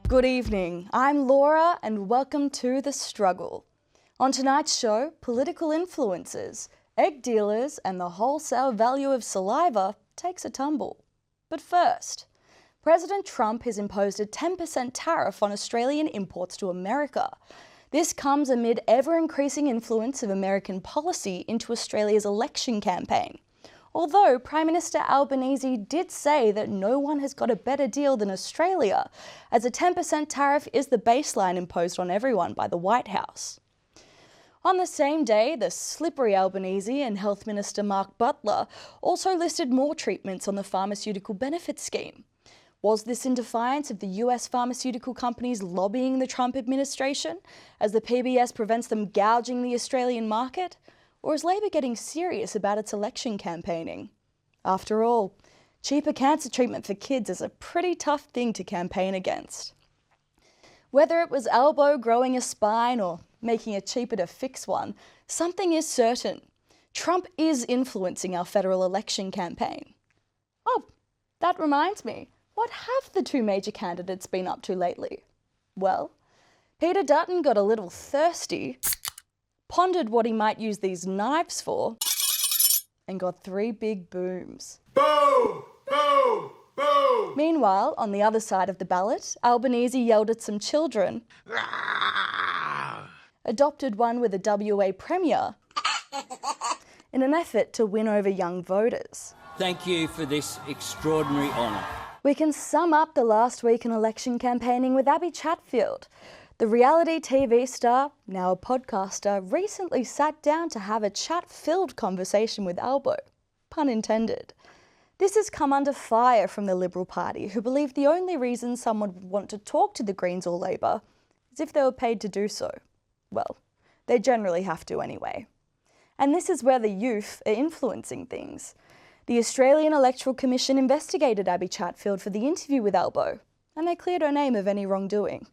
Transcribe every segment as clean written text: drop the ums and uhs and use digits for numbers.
Good evening, I'm Laura and welcome to The Struggle. On tonight's show, political influences, egg dealers and the wholesale value of saliva takes a tumble. But first, President Trump has imposed a 10% tariff on Australian imports to America. This comes amid ever-increasing influence of American policy into Australia's election campaign. Although Prime Minister Albanese did say that no one has got a better deal than Australia, as a 10% tariff is the baseline imposed on everyone by the White House. On the same day, the slippery Albanese and Health Minister Mark Butler also listed more treatments on the pharmaceutical benefit scheme. Was this in defiance of the US pharmaceutical companies lobbying the Trump administration, as the PBS prevents them gouging the Australian market? Or is Labor getting serious about its election campaigning? After all, cheaper cancer treatment for kids is a pretty tough thing to campaign against. Whether it was elbow growing a spine or making it cheaper to fix one, something is certain. Trump is influencing our federal election campaign. Oh, that reminds me, what have the two major candidates been up to lately? Well, Peter Dutton got a little thirsty, pondered what he might use these knives for, and got 3 big booms. Boom! Boom! Boom! Meanwhile, on the other side of the ballot, Albanese yelled at some children, adopted one with a WA Premier, in an effort to win over young voters. Thank you for this extraordinary honour. We can sum up the last week in election campaigning with Abby Chatfield. The reality TV star, now a podcaster, recently sat down to have a chat-filled conversation with Albo, pun intended. This has come under fire from the Liberal Party, who believe the only reason someone would want to talk to the Greens or Labor is if they were paid to do so. Well, they generally have to anyway. And this is where the youth are influencing things. The Australian Electoral Commission investigated Abby Chatfield for the interview with Albo, and they cleared her name of any wrongdoing.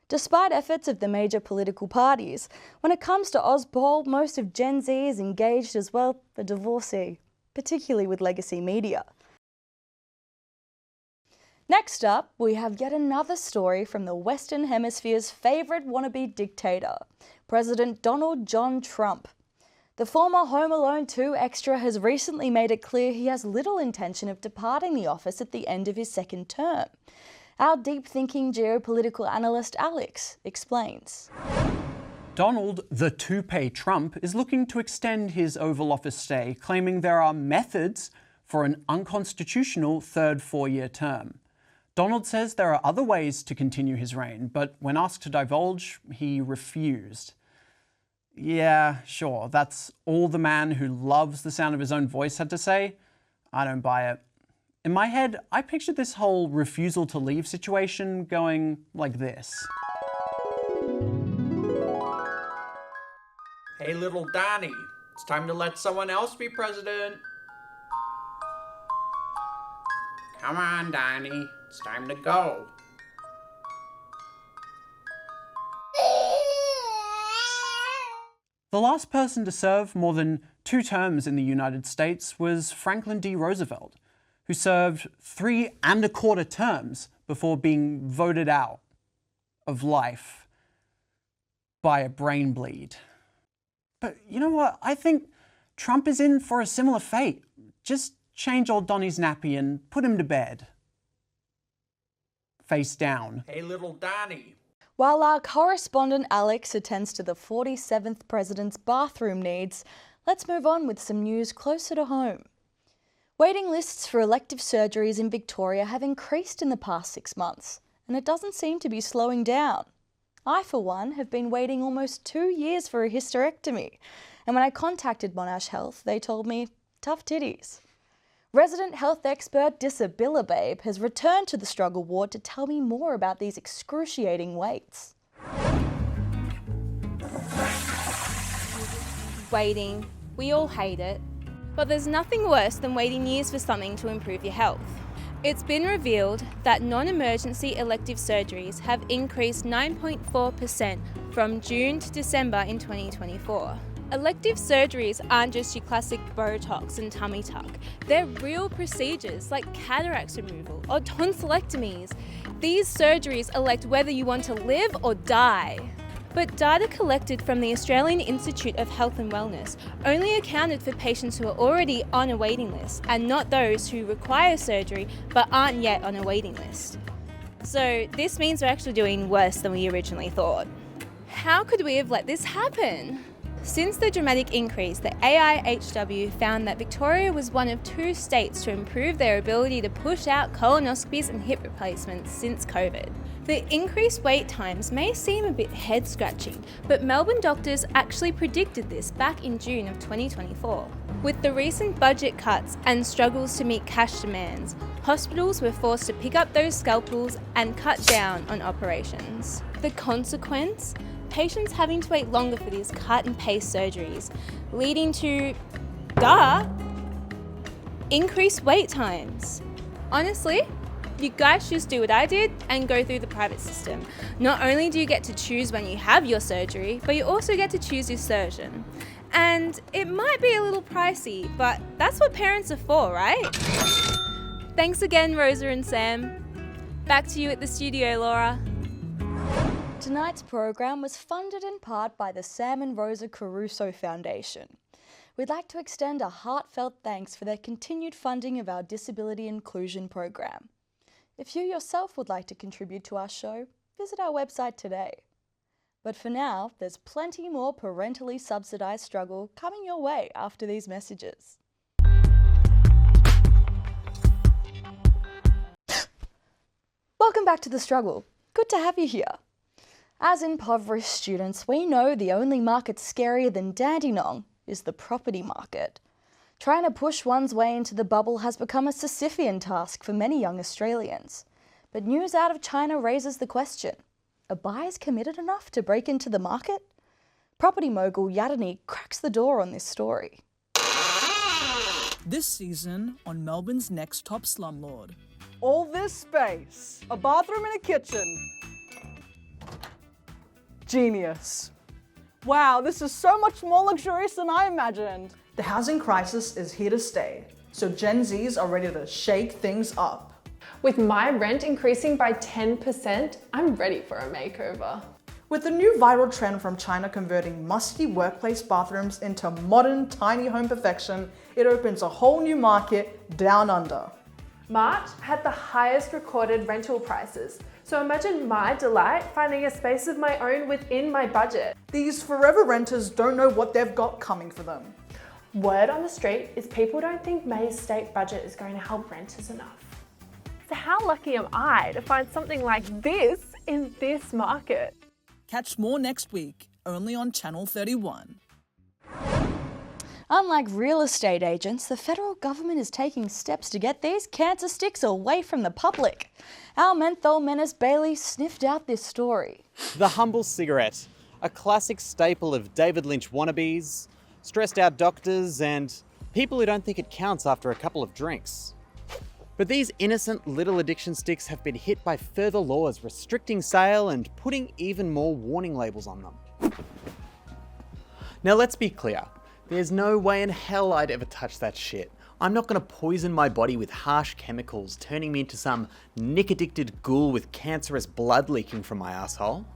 Despite efforts of the major political parties, when it comes to Ozpol, most of Gen Z is engaged as well a divorcee, particularly with legacy media. Next up, we have yet another story from the Western Hemisphere's favourite wannabe dictator, President Donald John Trump. The former Home Alone 2 extra has recently made it clear he has little intention of departing the office at the end of his second term. Our deep-thinking geopolitical analyst Alex explains. Donald the Toupee Trump is looking to extend his Oval Office stay, claiming there are methods for an unconstitutional third four-year term. Donald says there are other ways to continue his reign, but when asked to divulge, he refused. Yeah, sure, that's all the man who loves the sound of his own voice had to say. I don't buy it. In my head, I pictured this whole refusal to leave situation going like this. Hey, little Donnie, it's time to let someone else be president. Come on, Donnie, it's time to go. The last person to serve more than 2 terms in the United States was Franklin D. Roosevelt, who served 3 1/4 terms before being voted out of life by a brain bleed. But you know what? I think Trump is in for a similar fate. Just change old Donnie's nappy and put him to bed. Face down. Hey, little Donnie. While our correspondent Alex attends to the 47th president's bathroom needs, let's move on with some news closer to home. Waiting lists for elective surgeries in Victoria have increased in the past 6 months, and it doesn't seem to be slowing down. I, for one, have been waiting almost 2 years for a hysterectomy, and when I contacted Monash Health, they told me, tough titties. Resident health expert Disabilla Babe has returned to the struggle ward to tell me more about these excruciating waits. Waiting. We all hate it. But there's nothing worse than waiting years for something to improve your health. It's been revealed that non-emergency elective surgeries have increased 9.4% from June to December in 2024. Elective surgeries aren't just your classic Botox and tummy tuck. They're real procedures like cataracts removal or tonsillectomies. These surgeries elect whether you want to live or die. But data collected from the Australian Institute of Health and Wellness only accounted for patients who are already on a waiting list and not those who require surgery but aren't yet on a waiting list. So this means we're actually doing worse than we originally thought. How could we have let this happen? Since the dramatic increase, the AIHW found that Victoria was one of 2 states to improve their ability to push out colonoscopies and hip replacements since COVID. The increased wait times may seem a bit head-scratching, but Melbourne doctors actually predicted this back in June of 2024. With the recent budget cuts and struggles to meet cash demands, hospitals were forced to pick up those scalpels and cut down on operations. The consequence? Patients having to wait longer for these cut and paste surgeries, leading to, increased wait times. Honestly, you guys just do what I did and go through the private system. Not only do you get to choose when you have your surgery, but you also get to choose your surgeon. And it might be a little pricey, but that's what parents are for, right? Thanks again, Rosa and Sam. Back to you at the studio, Laura. Tonight's program was funded in part by the Sam and Rosa Caruso Foundation. We'd like to extend a heartfelt thanks for their continued funding of our disability inclusion program. If you yourself would like to contribute to our show, visit our website today. But for now, there's plenty more parentally subsidised struggle coming your way after these messages. Welcome back to The Struggle. Good to have you here. As impoverished students, we know the only market scarier than Dandenong is the property market. Trying to push one's way into the bubble has become a Sisyphean task for many young Australians. But news out of China raises the question, are buyers committed enough to break into the market? Property mogul Yadini cracks the door on this story. This season on Melbourne's Next Top Slumlord. All this space, a bathroom and a kitchen. Genius. Wow, this is so much more luxurious than I imagined. The housing crisis is here to stay, so Gen Zs are ready to shake things up. With my rent increasing by 10%, I'm ready for a makeover. With the new viral trend from China converting musty workplace bathrooms into modern tiny home perfection, it opens a whole new market down under. March had the highest recorded rental prices, so imagine my delight finding a space of my own within my budget. These forever renters don't know what they've got coming for them. Word on the street is people don't think May's state budget is going to help renters enough. So how lucky am I to find something like this in this market? Catch more next week, only on Channel 31. Unlike real estate agents, the federal government is taking steps to get these cancer sticks away from the public. Our menthol menace Bailey sniffed out this story. The humble cigarette, a classic staple of David Lynch wannabes, stressed out doctors, and people who don't think it counts after a couple of drinks. But these innocent little addiction sticks have been hit by further laws restricting sale and putting even more warning labels on them. Now let's be clear. There's no way in hell I'd ever touch that shit. I'm not going to poison my body with harsh chemicals, turning me into some nick-addicted ghoul with cancerous blood leaking from my asshole.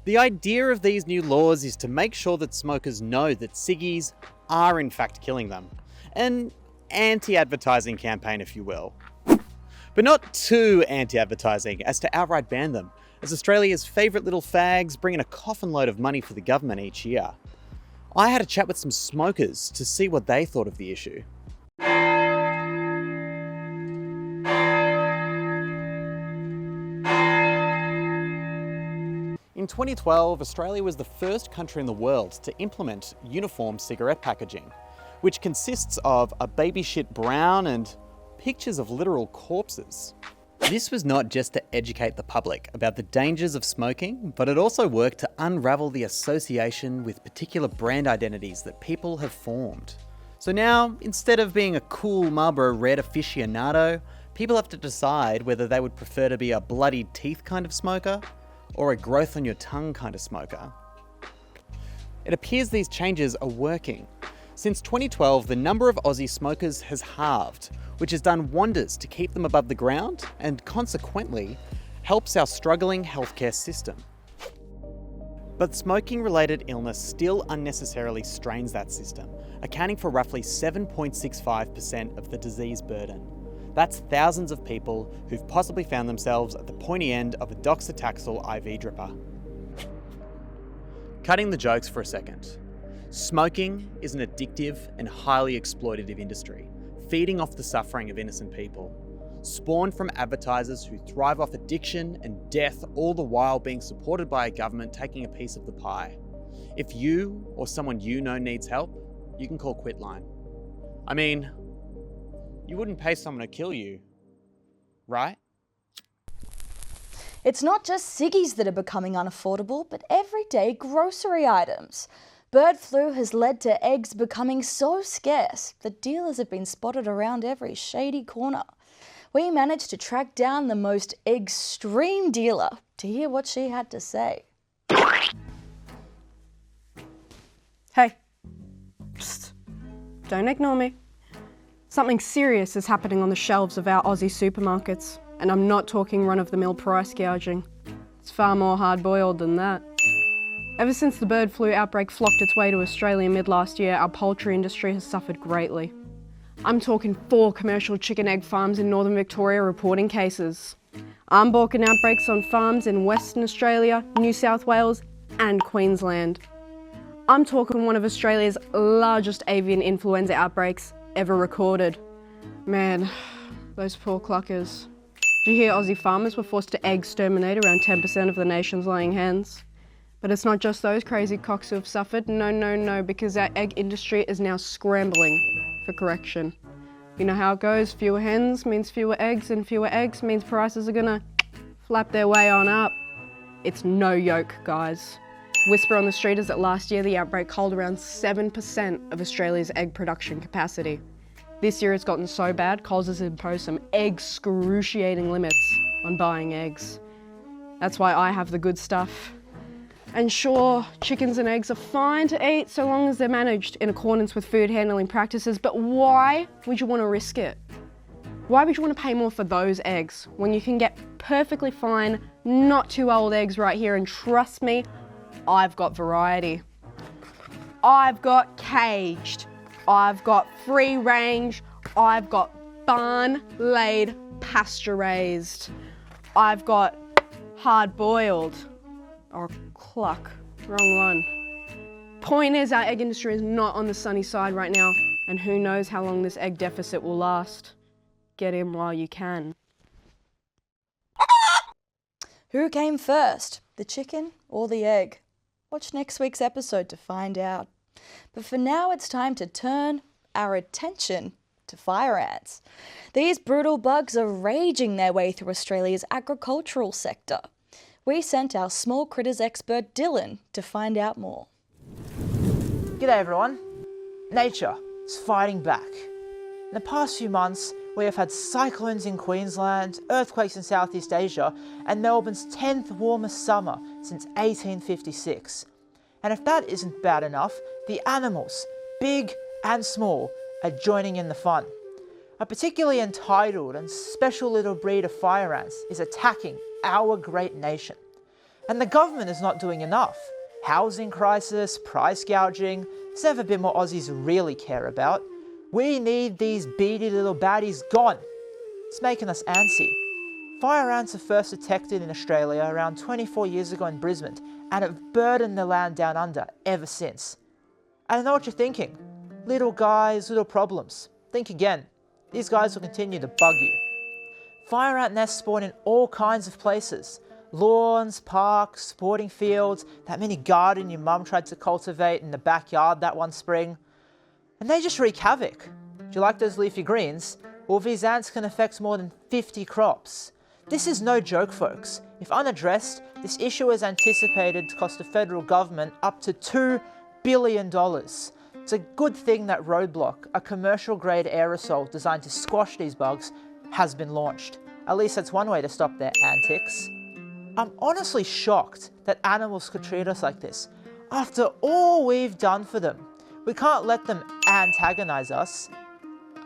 The idea of these new laws is to make sure that smokers know that ciggies are in fact killing them. An anti-advertising campaign, if you will. But not too anti-advertising as to outright ban them, as Australia's favourite little fags bring in a coffin load of money for the government each year. I had a chat with some smokers to see what they thought of the issue. In 2012, Australia was the first country in the world to implement uniform cigarette packaging, which consists of a baby shit brown and pictures of literal corpses. This was not just to educate the public about the dangers of smoking, but it also worked to unravel the association with particular brand identities that people have formed. So now, instead of being a cool Marlboro Red aficionado, People have to decide whether they would prefer to be a bloodied teeth kind of smoker or a growth on your tongue kind of smoker. It appears these changes are working. Since 2012, the number of Aussie smokers has halved, which has done wonders to keep them above the ground and consequently helps our struggling healthcare system. But smoking-related illness still unnecessarily strains that system, accounting for roughly 7.65% of the disease burden. That's thousands of people who've possibly found themselves at the pointy end of a doxycycline IV dripper. Cutting the jokes for a second. Smoking is an addictive and highly exploitative industry, feeding off the suffering of innocent people. Spawned from advertisers who thrive off addiction and death, all the while being supported by a government taking a piece of the pie. If you or someone you know needs help, you can call Quitline. I mean, you wouldn't pay someone to kill you, right? It's not just ciggies that are becoming unaffordable, but everyday grocery items. Bird flu has led to eggs becoming so scarce that dealers have been spotted around every shady corner. We managed to track down the most extreme dealer to hear what she had to say. Hey, psst, don't ignore me. Something serious is happening on the shelves of our Aussie supermarkets, and I'm not talking run-of-the-mill price gouging. It's far more hard-boiled than that. Ever since the bird flu outbreak flocked its way to Australia mid-last year, our poultry industry has suffered greatly. I'm talking 4 commercial chicken egg farms in northern Victoria reporting cases. Armborken outbreaks on farms in Western Australia, New South Wales and Queensland. I'm talking one of Australia's largest avian influenza outbreaks ever recorded. Man, those poor cluckers. Did you hear Aussie farmers were forced to egg exterminate around 10% of the nation's laying hens? But it's not just those crazy cocks who have suffered. No, because our egg industry is now scrambling for correction. You know how it goes, fewer hens means fewer eggs, and fewer eggs means prices are gonna flap their way on up. It's no yoke, guys. Whisper on the street is that last year the outbreak culled around 7% of Australia's egg production capacity. This year it's gotten so bad, Coles has imposed some excruciating limits on buying eggs. That's why I have the good stuff. And sure, chickens and eggs are fine to eat so long as they're managed in accordance with food handling practices, but why would you want to risk it? Why would you want to pay more for those eggs when you can get perfectly fine, not too old eggs right here? And trust me, I've got variety. I've got caged, I've got free range, I've got barn-laid pasture-raised, I've got hard-boiled, or cluck, wrong one. Point is, our egg industry is not on the sunny side right now, and who knows how long this egg deficit will last. Get in while you can. Who came first, the chicken or the egg? Watch next week's episode to find out. But for now, it's time to turn our attention to fire ants. These brutal bugs are raging their way through Australia's agricultural sector. We sent our small critters expert Dylan to find out more. G'day everyone. Nature is fighting back. In the past few months, we have had cyclones in Queensland, earthquakes in Southeast Asia, and Melbourne's 10th warmest summer since 1856. And if that isn't bad enough, the animals, big and small, are joining in the fun. A particularly entitled and special little breed of fire ants is attacking our great nation. And the government is not doing enough. Housing crisis, price gouging, there's never been what Aussies really care about. We need these beady little baddies gone. It's making us antsy. Fire ants are first detected in Australia around 24 years ago in Brisbane and have burdened the land down under ever since. And I know what you're thinking. Little guys, little problems. Think again. These guys will continue to bug you. Fire ant nests spawn in all kinds of places. Lawns, parks, sporting fields, that mini garden your mum tried to cultivate in the backyard that one spring. And they just wreak havoc. Do you like those leafy greens? Well, these ants can affect more than 50 crops. This is no joke, folks. If unaddressed, this issue is anticipated to cost the federal government up to $2 billion. It's a good thing that Roadblock, a commercial-grade aerosol designed to squash these bugs, has been launched. At least that's one way to stop their antics. I'm honestly shocked that animals could treat us like this. After all we've done for them, we can't let them antagonize us.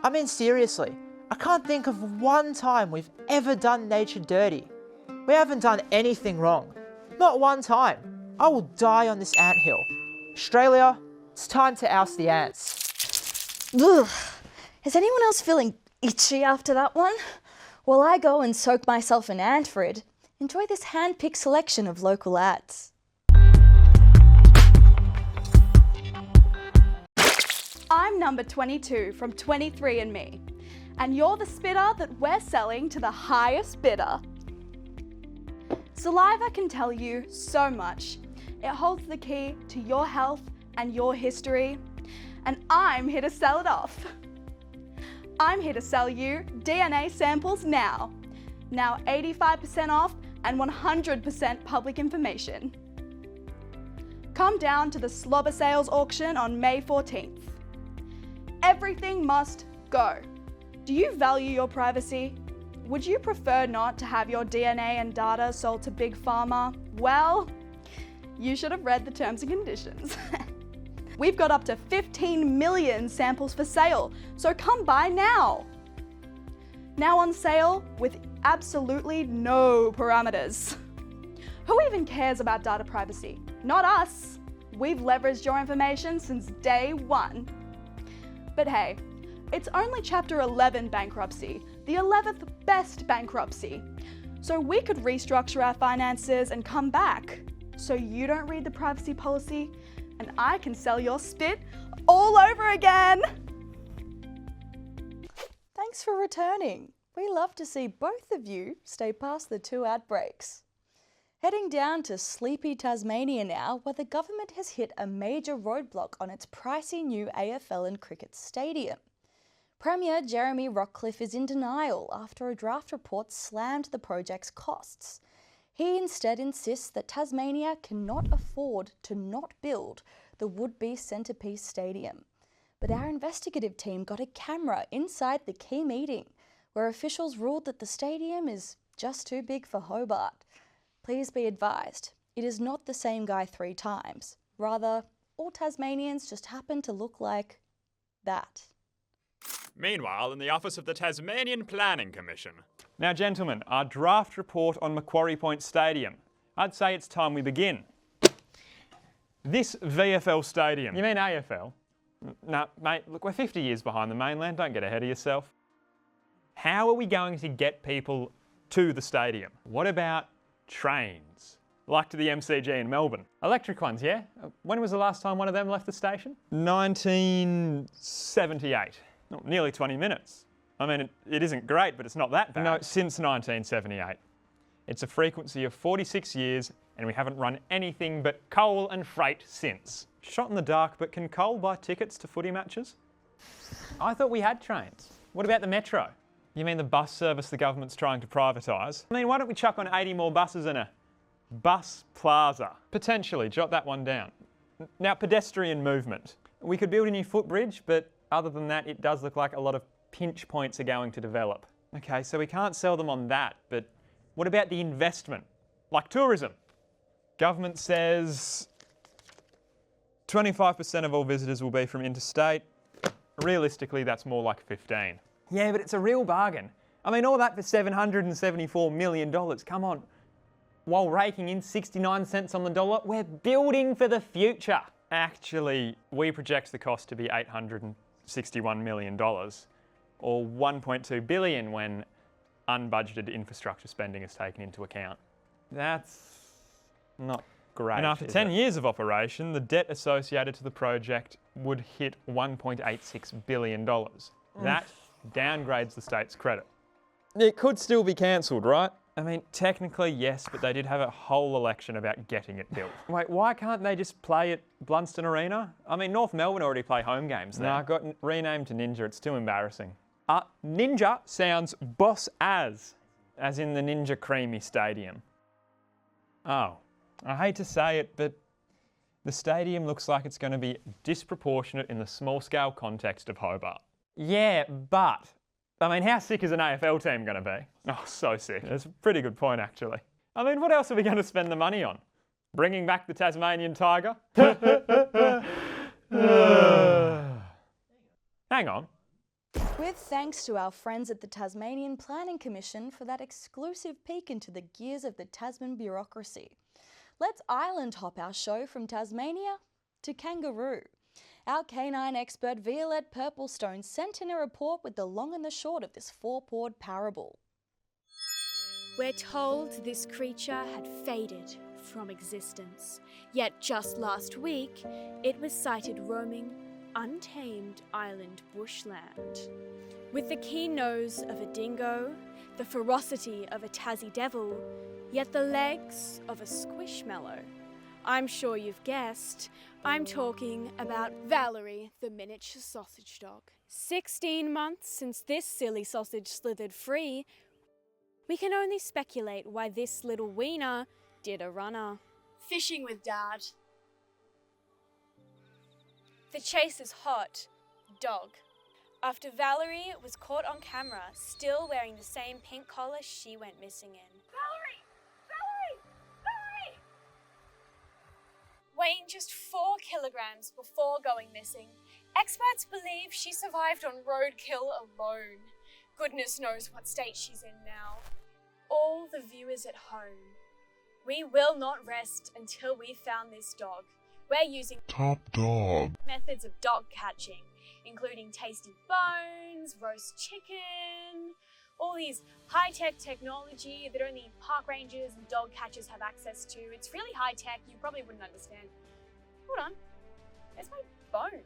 I mean, seriously, I can't think of one time we've ever done nature dirty. We haven't done anything wrong. Not one time. I will die on this anthill. Australia, it's time to oust the ants. Ugh. Is anyone else feeling itchy after that one? While I go and soak myself in ant-rid, enjoy this hand-picked selection of local ads. I'm number 22 from 23andMe, and you're the spitter that we're selling to the highest bidder. Saliva can tell you so much. It holds the key to your health and your history, and I'm here to sell it off. I'm here to sell you DNA samples now. Now 85% off and 100% public information. Come down to the Slobber Sales auction on May 14th. Everything must go. Do you value your privacy? Would you prefer not to have your DNA and data sold to Big Pharma? Well, you should have read the terms and conditions. We've got up to 15 million samples for sale, so come buy now. Now on sale with absolutely no parameters. Who even cares about data privacy? Not us. We've leveraged your information since day one. But hey, it's only Chapter 11 bankruptcy, the 11th best bankruptcy. So we could restructure our finances and come back. So you don't read the privacy policy and I can sell your spit all over again. Thanks for returning. We love to see both of you stay past the 2 ad breaks. Heading down to sleepy Tasmania now, where the government has hit a major roadblock on its pricey new AFL and cricket stadium. Premier Jeremy Rockcliffe is in denial after a draft report slammed the project's costs. He instead insists that Tasmania cannot afford to not build the would-be centrepiece stadium. But our investigative team got a camera inside the key meeting, where officials ruled that the stadium is just too big for Hobart. Please be advised, it is not the same guy 3 times. Rather, all Tasmanians just happen to look like that. Meanwhile, in the office of the Tasmanian Planning Commission. Now, gentlemen, our draft report on Macquarie Point Stadium. I'd say it's time we begin. This VFL stadium. You mean AFL? No, mate, look, we're 50 years behind the mainland. Don't get ahead of yourself. How are we going to get people to the stadium? What about trains? Like to the MCG in Melbourne. Electric ones, yeah? When was the last time one of them left the station? 1978. Oh, nearly 20 minutes. I mean, it isn't great, but it's not that bad. No, since 1978. It's a frequency of 46 years, and we haven't run anything but coal and freight since. Shot in the dark, but can coal buy tickets to footy matches? I thought we had trains. What about the metro? You mean the bus service the government's trying to privatise? I mean, why don't we chuck on 80 more buses in a bus plaza? Potentially, jot that one down. Now, pedestrian movement. We could build a new footbridge, but other than that, it does look like a lot of pinch points are going to develop. Okay, so we can't sell them on that, but what about the investment? Like tourism? Government says 25% of all visitors will be from interstate. Realistically, that's more like 15. Yeah, but it's a real bargain. I mean, all that for $774 million. Come on. While raking in 69 cents on the dollar, we're building for the future. Actually, we project the cost to be $861 million, or $1.2 billion when unbudgeted infrastructure spending is taken into account. That's not great. And after 10 years of operation, the debt associated to the project would hit $1.86 billion. That downgrades the state's credit. It could still be cancelled, right? I mean, technically, yes, but they did have a whole election about getting it built. Wait, why can't they just play at Blunston Arena? I mean, North Melbourne already play home games there. Nah, it got renamed to Ninja. It's too embarrassing. Ninja sounds boss as in the Ninja Creamy Stadium. Oh, I hate to say it, but the stadium looks like it's going to be disproportionate in the small-scale context of Hobart. Yeah, but I mean, how sick is an AFL team going to be? Oh, so sick. That's a pretty good point, actually. I mean, what else are we going to spend the money on? Bringing back the Tasmanian tiger? Hang on. With thanks to our friends at the Tasmanian Planning Commission for that exclusive peek into the gears of the Tasman bureaucracy. Let's island hop our show from Tasmania to kangaroo. Our canine expert Violette Purplestone sent in a report with the long and the short of this four-pawed parable. We're told this creature had faded from existence, yet just last week it was sighted roaming untamed island bushland. With the keen nose of a dingo, the ferocity of a Tassie devil, yet the legs of a squishmallow. I'm sure you've guessed, I'm talking about Valerie, the miniature sausage dog. 16 months since this silly sausage slithered free, we can only speculate why this little wiener did a runner. Fishing with Dad. The chase is hot. Dog. After Valerie was caught on camera, still wearing the same pink collar she went missing in. Valerie! Valerie! Valerie! Weighing just 4 kilograms before going missing, experts believe she survived on roadkill alone. Goodness knows what state she's in now. All the viewers at home, we will not rest until we've found this dog. We're using top dog methods of dog catching, including tasty bones, roast chicken, all these high-tech technology that only park rangers and dog catchers have access to. It's really high-tech, you probably wouldn't understand. Hold on, there's my bone.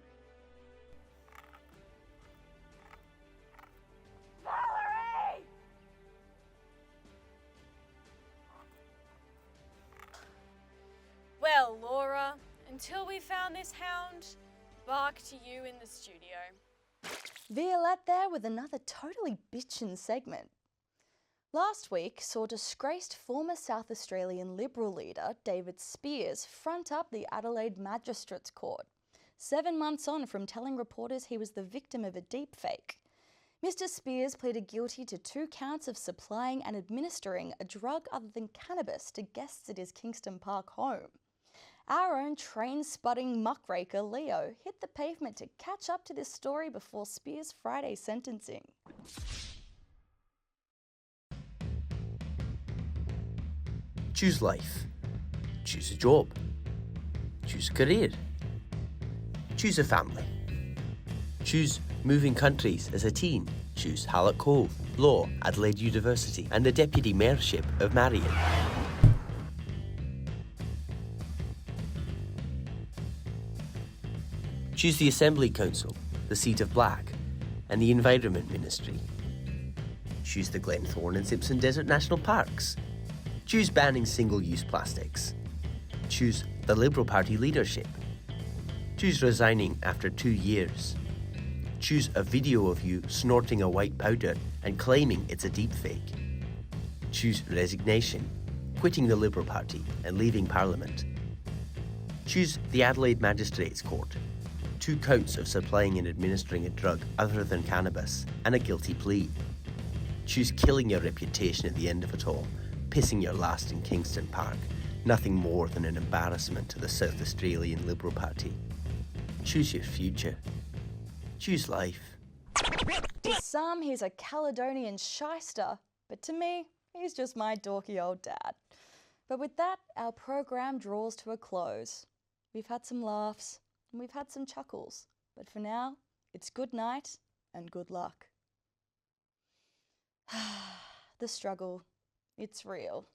Valerie! Well, Laura, until we found this hound, back to you in the studio. Violette there with another totally bitchin' segment. Last week saw disgraced former South Australian Liberal leader David Speirs front up the Adelaide Magistrates Court, 7 months on from telling reporters he was the victim of a deepfake. Mr. Speirs pleaded guilty to 2 counts of supplying and administering a drug other than cannabis to guests at his Kingston Park home. Our own train-sputting muckraker Leo hit the pavement to catch up to this story before Speirs' Friday sentencing. Choose life. Choose a job. Choose a career. Choose a family. Choose moving countries as a teen. Choose Hallett Cove, Law, Adelaide University, and the Deputy Mayorship of Marion. Choose the Assembly Council, the seat of Black, and the Environment Ministry. Choose the Glenthorne and Simpson Desert National Parks. Choose banning single-use plastics. Choose the Liberal Party leadership. Choose resigning after 2 years. Choose a video of you snorting a white powder and claiming it's a deepfake. Choose resignation, quitting the Liberal Party and leaving Parliament. Choose the Adelaide Magistrates Court. 2 counts of supplying and administering a drug other than cannabis, and a guilty plea. Choose killing your reputation at the end of it all, pissing your last in Kingston Park, nothing more than an embarrassment to the South Australian Liberal Party. Choose your future. Choose life. To some, he's a Caledonian shyster, but to me, he's just my dorky old dad. But with that, our program draws to a close. We've had some laughs, and we've had some chuckles, but for now, it's good night and good luck. The struggle, it's real.